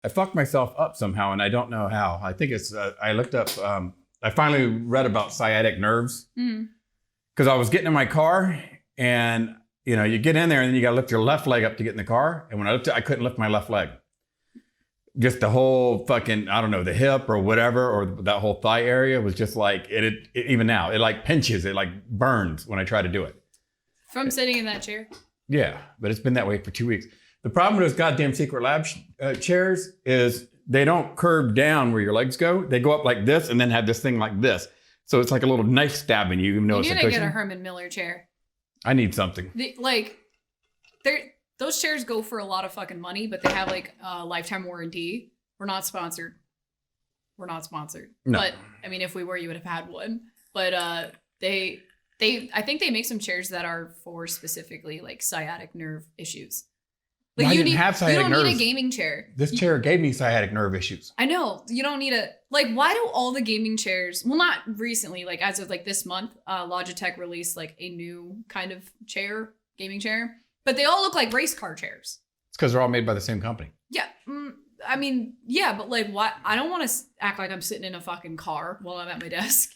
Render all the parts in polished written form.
I fucked myself up somehow, and I don't know how. I think it's, I looked up, I finally read about sciatic nerves because I was getting in my car and, you know, you get in there and then you got to lift your left leg up to get in the car. And when I lifted, I couldn't lift my left leg. Just the whole fucking, I don't know, the hip or whatever, or that whole thigh area was just like, it even now, it like pinches, it like burns when I try to do it. From sitting in that chair? Yeah, but it's been that way for 2 weeks. The problem with those goddamn Secret Lab chairs is they don't curve down where your legs go. They go up like this and then have this thing like this. So it's like a little knife stabbing you, even though it's a cushion. You need to get a Herman Miller chair. I need something. Those chairs go for a lot of fucking money, but they have like a lifetime warranty. We're not sponsored. No. But I mean, if we were, you would have had one. But I think they make some chairs that are for specifically like sciatic nerve issues. Like I didn't have sciatic nerves. You don't need a gaming chair. This chair gave me sciatic nerve issues. I know. You don't need why do all the gaming chairs, well, not recently, like as of like this month, Logitech released like a new kind of chair, gaming chair, but they all look like race car chairs. It's because they're all made by the same company. Yeah. I mean, yeah, but like what? I don't want to act like I'm sitting in a fucking car while I'm at my desk.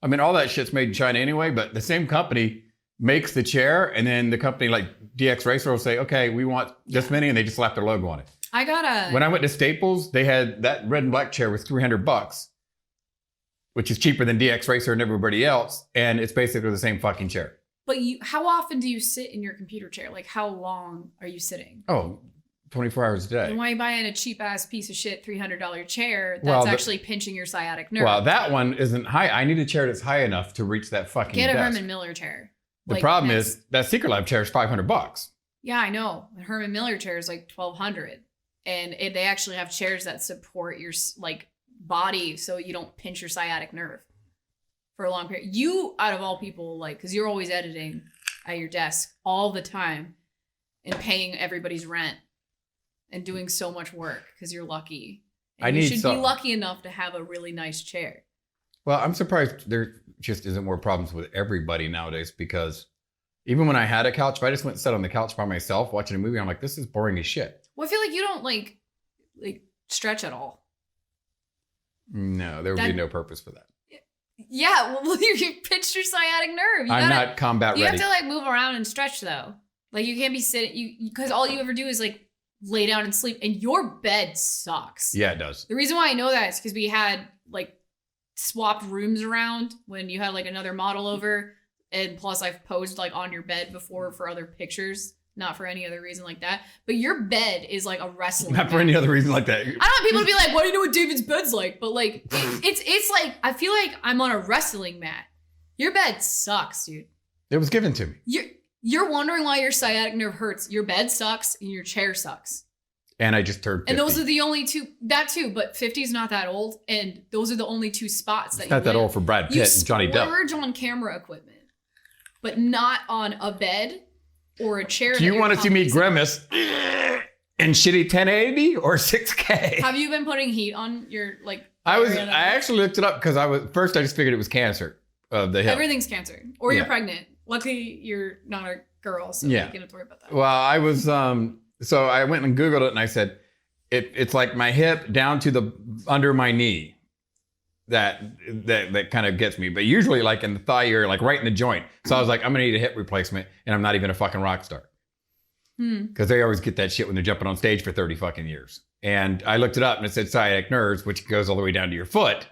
I mean, all that shit's made in China anyway, but the same company makes the chair, and then the company like DX Racer will say, okay, we want this many, and they just slap their logo on it. When I went to Staples, they had that red and black chair was $300, which is cheaper than DX Racer and everybody else, and it's basically the same fucking chair. But how often do you sit in your computer chair? Like, how long are you sitting? Oh, 24 hours a day. Then why are you buying a cheap ass piece of shit $300 chair that's actually pinching your sciatic nerve? Well, that one isn't high. I need a chair that's high enough to reach that fucking Get a desk. Herman Miller chair. The problem is that Secret Lab chair is $500. Yeah, I know. The Herman Miller chair is like $1,200, and they actually have chairs that support your like body so you don't pinch your sciatic nerve for a long period. You, out of all people, like, because you're always editing at your desk all the time and paying everybody's rent and doing so much work because you're lucky. And you should be lucky enough to have a really nice chair. Well, I'm surprised there just isn't more problems with everybody nowadays, because even when I had a couch, if I just went and sat on the couch by myself watching a movie, I'm like, this is boring as shit. Well, I feel like you don't like stretch at all. No, there would be no purpose for that. Yeah, well, you pinched your sciatic nerve. I'm not combat ready. You have to like move around and stretch though. Like you can't be sitting, because all you ever do is like lay down and sleep, and your bed sucks. Yeah, it does. The reason why I know that is because we had like swapped rooms around when you had like another model over, and plus I've posed like on your bed before for other pictures, not for any other reason like that. But your bed is like a wrestling Not for any other reason like that. I don't want people to be like, "Why do you know what David's bed's like?" But like, it's like I feel like I'm on a wrestling mat. Your bed sucks, dude. It was given to me. You're wondering why your sciatic nerve hurts. Your bed sucks and your chair sucks. And I just turned 50. And those are the only two, that too, but 50 is not that old. And those are the only two spots that it's not that old for Brad Pitt and Johnny Depp. You splurge on camera equipment, but not on a bed or a chair. Do you want to see me grimace in shitty 1080 or 6K? Have you been putting heat on your, like... I actually looked it up because I just figured it was cancer of the hip. Everything's cancer. Or you're pregnant. Luckily, you're not a girl, so you don't have to worry about that. Well, I was... So I went and Googled it, and I said, it's like my hip down to the under my knee. That kind of gets me. But usually like in the thigh area, like right in the joint. So I was like, I'm going to need a hip replacement, and I'm not even a fucking rock star. Because they always get that shit when they're jumping on stage for 30 fucking years. And I looked it up, and it said sciatic nerves, which goes all the way down to your foot,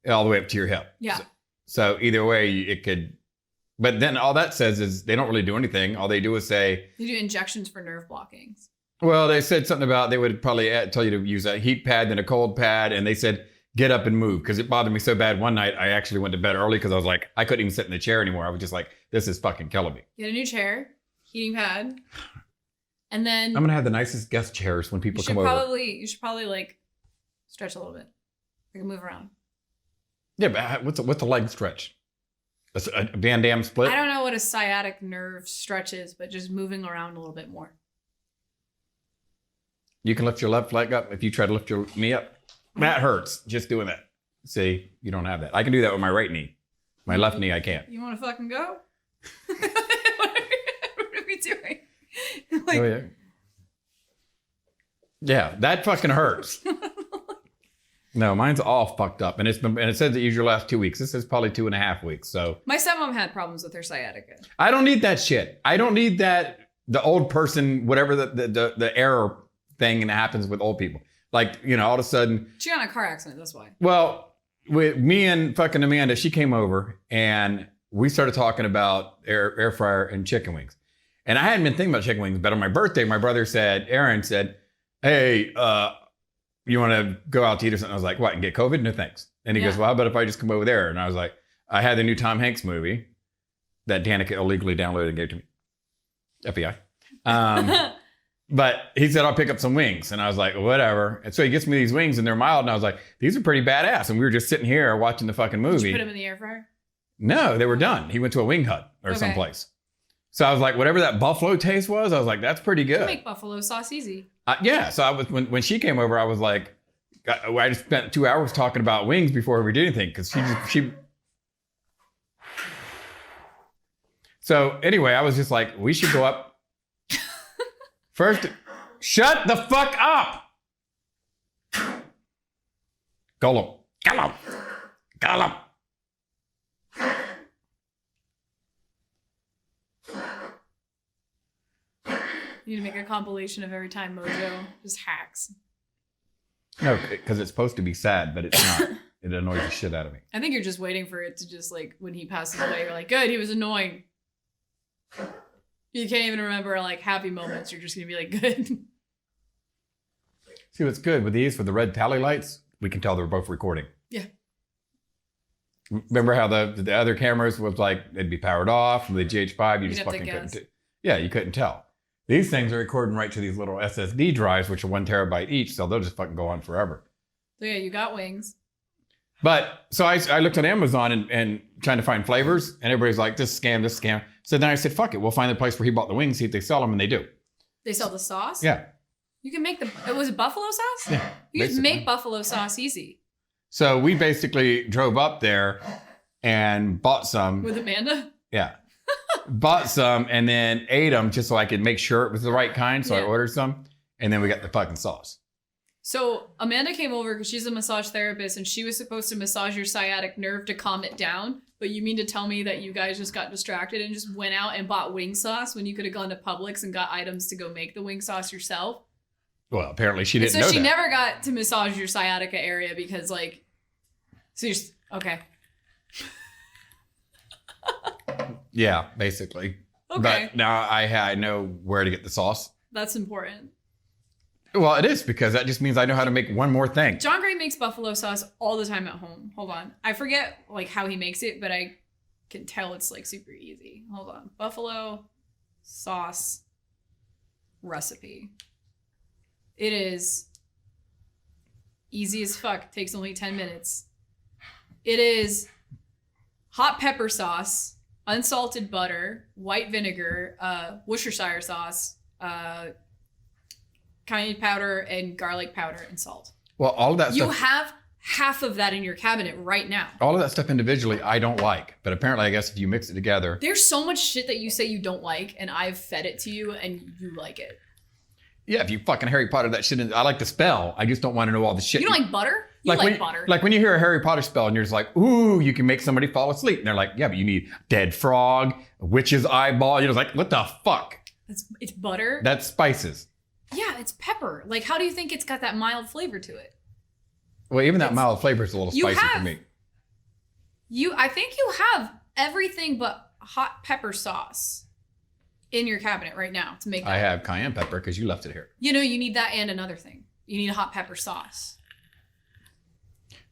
all the way up to your hip. Yeah. So either way, it could... But then all that says is they don't really do anything. All they do is say... They do injections for nerve blockings. Well, they said something about they would probably tell you to use a heat pad and a cold pad. And they said, get up and move. Because it bothered me so bad. One night, I actually went to bed early because I was like, I couldn't even sit in the chair anymore. I was just like, this is fucking killing me. Get a new chair, heating pad. And then... I'm going to have the nicest guest chairs when people come over. You should probably like stretch a little bit. You can move around. Yeah, but what's a leg stretch? A Van Damme split? I don't know what a sciatic nerve stretch is, but just moving around a little bit more. You can lift your left leg up if you try to lift your knee up. That hurts, just doing that. See, you don't have that. I can do that with my right knee. My left knee, I can't. You want to fucking go? What are we doing? Like, oh, yeah. Yeah, that fucking hurts. No, mine's all fucked up, and it says it usually lasts 2 weeks. This is probably 2.5 weeks. So my stepmom had problems with her sciatica. I don't need that shit. I don't need that. The old person, whatever the error thing that happens with old people. Like, all of a sudden. She got in a car accident. That's why. Well, with me and fucking Amanda, she came over and we started talking about air fryer and chicken wings. And I hadn't been thinking about chicken wings, but on my birthday, my brother Aaron said, hey, you want to go out to eat or something? I was like, what, and get COVID? No, thanks. And he goes, well, how about if I just come over there? And I was like, I had the new Tom Hanks movie that Danica illegally downloaded and gave to me. FBI. But he said, I'll pick up some wings. And I was like, whatever. And so he gets me these wings and they're mild. And I was like, these are pretty badass. And we were just sitting here watching the fucking movie. Did you put them in the air fryer? No, they were done. He went to a wing hut or someplace. So I was like, whatever that buffalo taste was, I was like, that's pretty good. You make buffalo sauce easy. Yeah. So I was when she came over, I was like, I just spent 2 hours talking about wings before we did anything because she. So anyway, I was just like, we should go up. First, shut the fuck up. Gollum. Gollum. Gollum. You need to make a compilation of every time Mojo just hacks. No, because it's supposed to be sad, but it's not. It annoys the shit out of me. I think you're just waiting for it to just like, when he passes away, you're like, good, he was annoying. You can't even remember like happy moments. You're just going to be like, good. See what's good with these, with the red tally lights, we can tell they're both recording. Yeah. Remember how the other cameras was like, they'd be powered off, and the GH5, you just fucking couldn't. Yeah, you couldn't tell. These things are recording right to these little SSD drives, which are 1 terabyte each, so they'll just fucking go on forever. So yeah, you got wings. But, so I looked on Amazon and trying to find flavors, and everybody's like, this scam, this scam. So then I said, fuck it, we'll find the place where he bought the wings, see if they sell them, and they do. They sell the sauce? Yeah. You can make was it buffalo sauce? Yeah. You just make buffalo sauce easy. So we basically drove up there and bought some. With Amanda? Yeah. Bought some and then ate them just so I could make sure it was the right kind. So I ordered some and then we got the fucking sauce. So Amanda came over because she's a massage therapist and she was supposed to massage your sciatic nerve to calm it down. But you mean to tell me that you guys just got distracted and just went out and bought wing sauce when you could have gone to Publix and got items to go make the wing sauce yourself? Well, apparently she didn't know that. So she never got to massage your sciatica area because like, so you're just, okay. Yeah, basically. Okay. But now I know where to get the sauce. That's important. Well, it is because that just means I know how to make one more thing. John Gray makes buffalo sauce all the time at home. Hold on. I forget like how he makes it, but I can tell it's like super easy. Hold on. Buffalo sauce recipe. It is easy as fuck. Takes only 10 minutes. It is hot pepper sauce, unsalted butter, white vinegar, Worcestershire sauce, cayenne powder, and garlic powder and salt. Well, all of that You stuff. have half of that in your cabinet right now. All of that stuff individually, I don't like. But apparently, I guess if you mix it together. There's so much shit that you say you don't like, and I've fed it to you, and you like it. Yeah, if you fucking Harry Potter that shit in, I like the spell. I just don't want to know all the shit. You don't like butter? You like butter. Like when you hear a Harry Potter spell and you're just like, ooh, you can make somebody fall asleep. And they're like, yeah, but you need dead frog, a witch's eyeball. You're just like, what the fuck? It's butter. That's spices. Yeah, it's pepper. Like, how do you think it's got that mild flavor to it? Well, even that mild flavor is a little spicy for me. I think you have everything but hot pepper sauce in your cabinet right now to make that. I have cayenne pepper because you left it here. You know, you need that and another thing. You need a hot pepper sauce.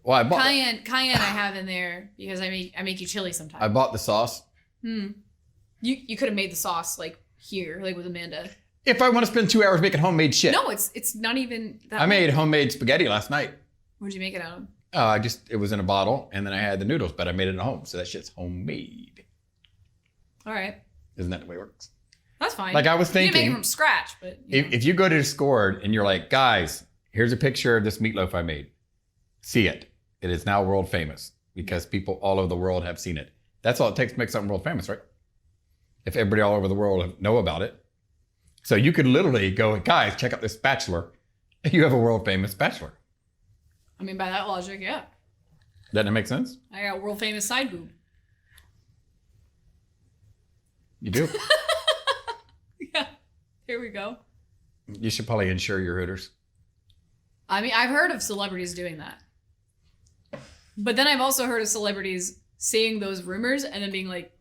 Well, I bought cayenne I have in there because I make you chili sometimes. I bought the sauce. You could have made the sauce like here, like with Amanda. If I want to spend 2 hours making homemade shit. No, it's not even that. I made homemade spaghetti last night. What'd you make it out of? It was in a bottle and then I had the noodles, but I made it at home. So that shit's homemade. All right. Isn't that the way it works? That's fine. Like I was thinking. You didn't make it from scratch, but. If you go to Discord and you're like, guys, here's a picture of this meatloaf I made. See it. It is now world famous because people all over the world have seen it. That's all it takes to make something world famous, right? If everybody all over the world know about it. So you could literally go, guys, check out this spatula. You have a world famous bachelor. I mean, by that logic, yeah. Doesn't it make sense? I got world famous side boob. You do. Yeah. Here we go. You should probably insure your Hooters. I mean, I've heard of celebrities doing that. But then I've also heard of celebrities seeing those rumors and then being like,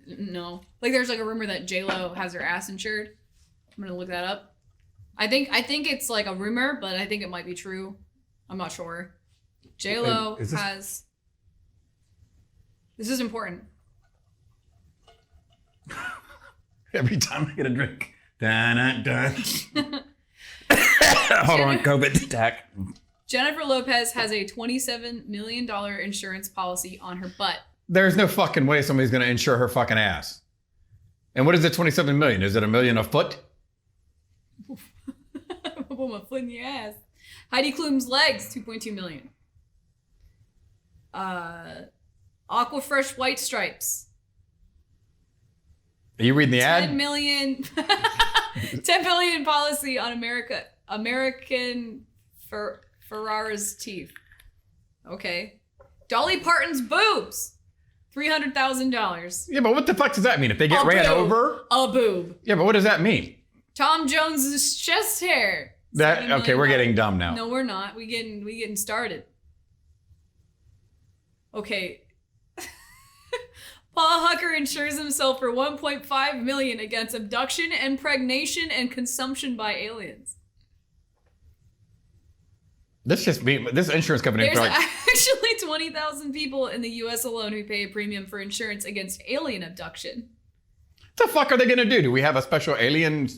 no. Like there's like a rumor that J-Lo has her ass insured. I'm gonna look that up. I think it's like a rumor, but I think it might be true. I'm not sure. J-Lo has... This is important. Every time I get a drink. Dun, dun. Hold on, COVID attack. Jennifer Lopez has a $27 million insurance policy on her butt. There's no fucking way somebody's going to insure her fucking ass. And what is it, 27 million? Is it $1 million a foot? Put my foot in your ass. Heidi Klum's legs, $2.2 million. Aquafresh white stripes. Are you reading the ad? 10 million. 10 billion policy on American Ferrara's teeth. Okay. Dolly Parton's boobs. $300,000. Yeah, but what the fuck does that mean? If they get ran over? A boob. Yeah, but what does that mean? Tom Jones's chest hair. That okay, we're getting dumb now. No, we're not. We getting started. Okay. Paul Hucker insures himself for $1.5 million against abduction, impregnation, and consumption by aliens. This insurance company. There's actually 20,000 people in the U.S. alone who pay a premium for insurance against alien abduction. What the fuck are they gonna do? Do we have a special alien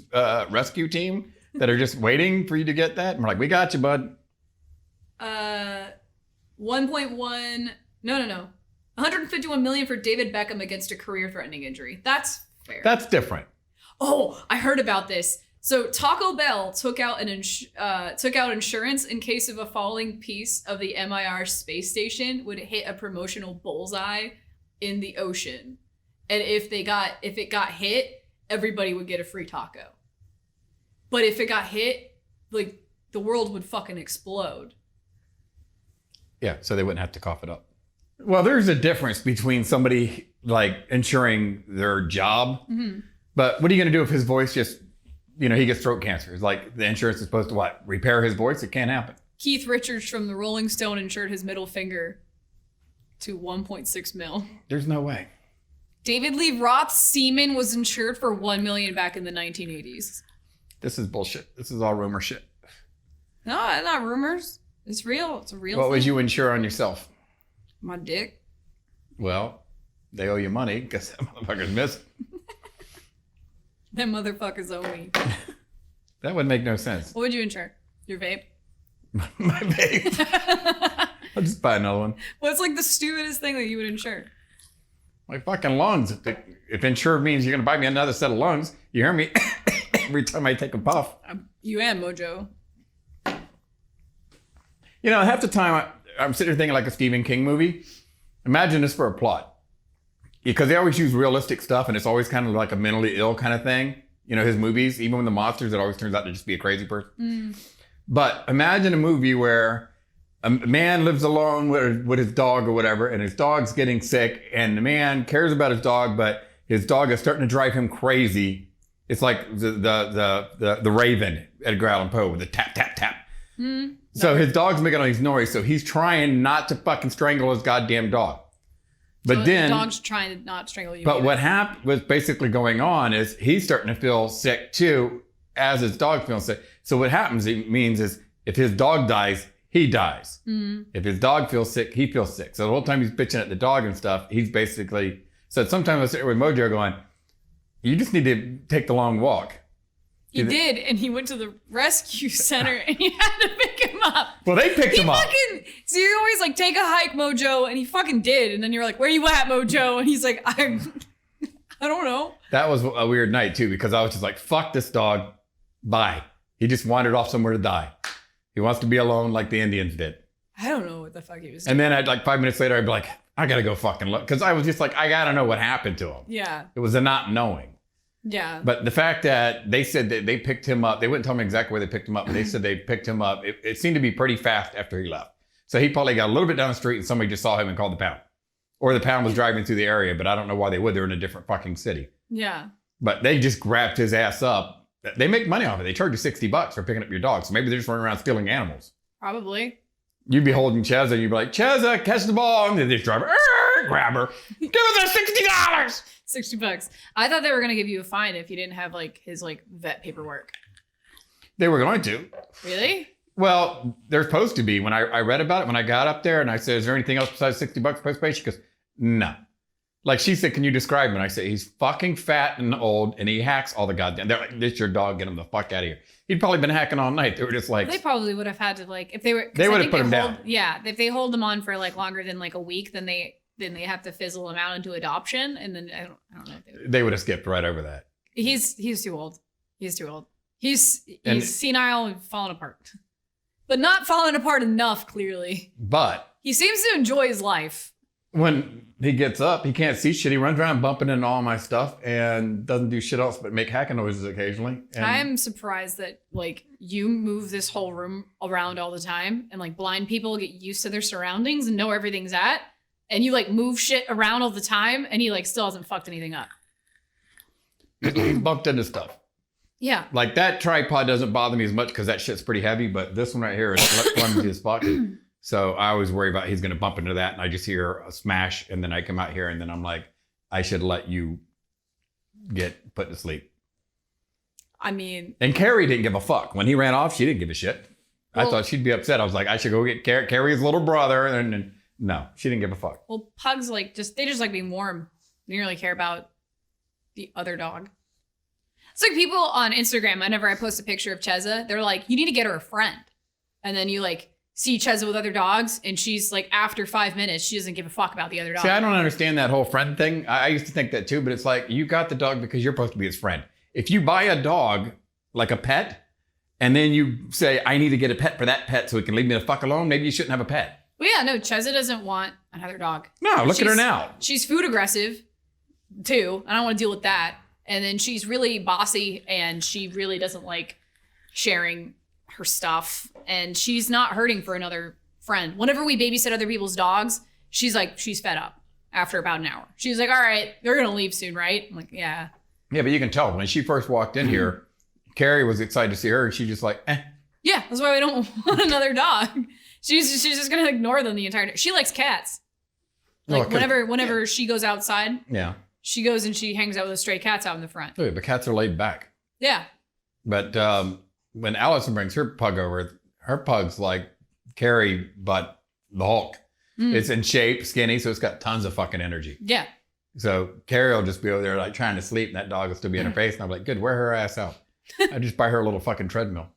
rescue team that are just waiting for you to get that? And we're like, we got you, bud. 1.1. No. 151 million for David Beckham against a career-threatening injury. That's fair. That's different. Oh, I heard about this. So Taco Bell took out insurance in case of a falling piece of the MIR space station would hit a promotional bullseye in the ocean, and if it got hit, everybody would get a free taco. But if it got hit, like the world would fucking explode. Yeah, so they wouldn't have to cough it up. Well, there's a difference between somebody like insuring their job, but what are you going to do if his voice just, he gets throat cancer? It's like the insurance is supposed to what? Repair his voice? It can't happen. Keith Richards from the Rolling Stone insured his middle finger to 1.6 mil. There's no way. David Lee Roth's semen was insured for $1 million back in the 1980s. This is bullshit. This is all rumor shit. No, not rumors. It's real. It's a real What thing. would you insure on yourself? My dick. Well, they owe you money because that motherfucker's missing. That motherfuckers owe me. That would make no sense. What would you insure? Your vape? My vape. I'll just buy another one. What's like the stupidest thing that you would insure? My fucking lungs. If insured means you're going to buy me another set of lungs, you hear me every time I take a puff. You am, Mojo. Half the time I'm sitting here thinking like a Stephen King movie. Imagine this for a plot. Because they always use realistic stuff and it's always kind of like a mentally ill kind of thing. His movies, even with the monsters, it always turns out to just be a crazy person. But imagine a movie where a man lives alone with his dog or whatever, and his dog's getting sick, and the man cares about his dog, but his dog is starting to drive him crazy. It's like the Raven, Edgar Allan Poe, with the tap, tap, tap. So his dog's making all these noise, so he's trying not to fucking strangle his goddamn dog. But then the dog's trying to not strangle you. But what's basically going on is he's starting to feel sick too, as his dog feels sick. So what happens, it means is if his dog dies, he dies. If his dog feels sick, he feels sick. So the whole time he's bitching at the dog and stuff, he's basically, so sometimes I sit with Mojo going, you just need to take the long walk. He did, and he went to the rescue center and he had to pick him up. Well, they picked him up. So you're always like, take a hike, Mojo, and he fucking did. And then you're like, where you at, Mojo? And he's like, I don't know. That was a weird night too, because I was just like, fuck this dog, bye. He just wandered off somewhere to die. He wants to be alone like the Indians did. I don't know what the fuck he was doing. And then I'd like 5 minutes later, I'd be like, I gotta go fucking look. Because I was just like, I gotta know what happened to him. Yeah. It was a not knowing. Yeah. But the fact that they said that they picked him up, they wouldn't tell me exactly where they picked him up, but they said they picked him up. It seemed to be pretty fast after he left. So he probably got a little bit down the street and somebody just saw him and called the pound. Or the pound was driving through the area, but I don't know why they would. They're in a different fucking city. Yeah. But they just grabbed his ass up. They make money off it. They charge you $60 for picking up your dog. So maybe they're just running around stealing animals. Probably. You'd be holding Cheza and you'd be like, Cheza, catch the ball. And then this driver, grab her. Give us our $60. $60. I thought they were going to give you a fine if you didn't have like his like vet paperwork. They were going to. Really? Well, they're supposed to be. When I read about it, when I got up there and I said, is there anything else besides $60 post pay? She goes, no. Like she said, can you describe him? And I said, he's fucking fat and old and he hacks all the goddamn. They're like, this your dog, get him the fuck out of here. He'd probably been hacking all night. They were just like. They probably would have had to like, if they were. They would have put him down. Yeah. If they hold him on for like longer than like a week, then they have to fizzle him out into adoption. And then I don't know. If they would have skipped right over that. He's too old. He's too old. He's senile and falling apart. But not falling apart enough, clearly. But he seems to enjoy his life. When he gets up, he can't see shit. He runs around bumping into all my stuff and doesn't do shit else but make hacking noises occasionally. And I'm surprised that like you move this whole room around all the time and like blind people get used to their surroundings and know where everything's at. And you like move shit around all the time and he like still hasn't fucked anything up. He's bumped into stuff. Yeah. Like that tripod doesn't bother me as much because that shit's pretty heavy, but this one right here is clumsy as fuck. So I always worry about he's going to bump into that and I just hear a smash and then I come out here and then I'm like, I should let you get put to sleep. I mean. And Carrie didn't give a fuck. When he ran off, she didn't give a shit. Well, I thought she'd be upset. I was like, I should go get Carrie's little brother. And no, she didn't give a fuck. Well, pugs like they just like being warm. They don't really care about the other dog. It's like people on Instagram, whenever I post a picture of Cheza, they're like, you need to get her a friend. And then you like see Cheza with other dogs and she's like, after 5 minutes, she doesn't give a fuck about the other dog. See, I don't understand that whole friend thing. I used to think that too, but it's like, you got the dog because you're supposed to be his friend. If you buy a dog, like a pet, and then you say, I need to get a pet for that pet so it can leave me the fuck alone, maybe you shouldn't have a pet. Well, yeah, no, Cheza doesn't want another dog. No, look at her now. She's food aggressive too. I don't want to deal with that. And then she's really bossy and she really doesn't like sharing her stuff. And she's not hurting for another friend. Whenever we babysit other people's dogs, she's fed up after about an hour. She's like, all right, they're going to leave soon, right? I'm like, yeah. Yeah, but you can tell when she first walked in here, Carrie was excited to see her and she just like, eh. Yeah, that's why we don't want another dog. She's just going to ignore them the entire day. She likes cats. Like whenever she goes outside. Yeah. She goes and she hangs out with the stray cats out in the front. Oh, yeah, but cats are laid back. Yeah. But when Allison brings her pug over, her pug's like Carrie, but the Hulk. It's in shape, skinny, so it's got tons of fucking energy. Yeah. So Carrie will just be over there like trying to sleep and that dog will still be in her face. And I'm like, good, wear her ass out. I just buy her a little fucking treadmill.